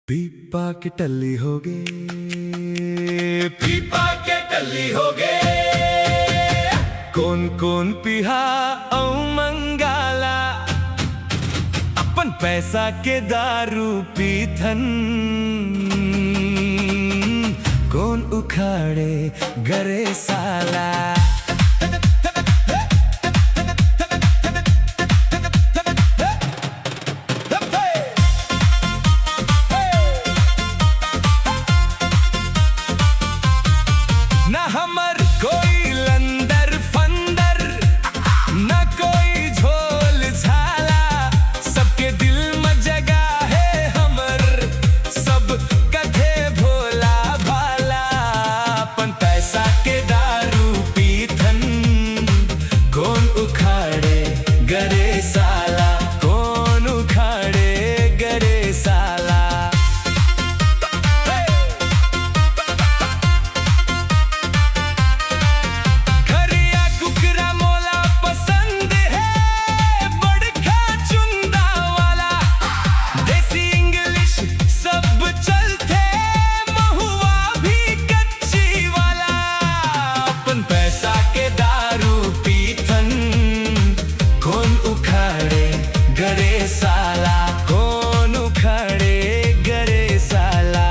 पीपा के टल्ली हो गए, पीपा के टल्ली हो गए। कौन कौन पिहा औ मंगाला, अपन पैसा के दारू पीथन। कौन उखाड़े गरे साला, ना हमर कोई लंदर फंदर, ना कोई झोल झाला। सबके दिल में जगह है हमर, सब कथे भोला भाला। अपन पैसा के दारू पीथन, कौन उखाड़े गरे साला, कौन उखाड़े गरे साला। पैसा के दारू पीथन, कौन उखाड़े गरे साला, कौन उखाड़े गरे साला।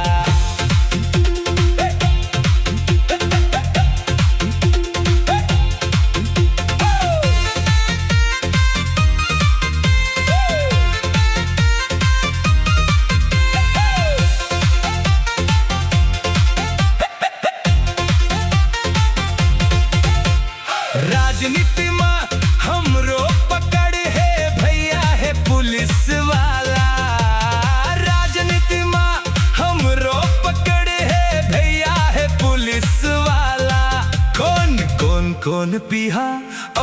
राजनीति में हमरो पकड़ है भैया है पुलिस वाला। राजनीति में हमरो पकड़ है भैया है पुलिस वाला। कौन कौन कौन पिहा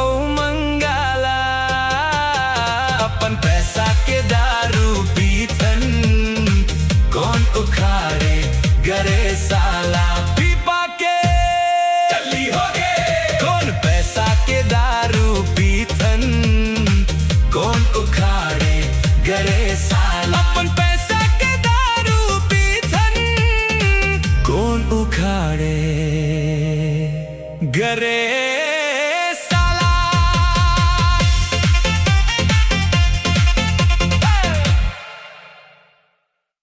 ओ मंगाला, अपन पैसा के दारू पीथन। कौन उखाड़े गरे साला, पीपा के टल्ली हो गए। कौन पैसा के दारू पीथन, कौन उखाड़े गरे साला। अपन पैसा के दारू पीथन, कौन उखाड़े गरे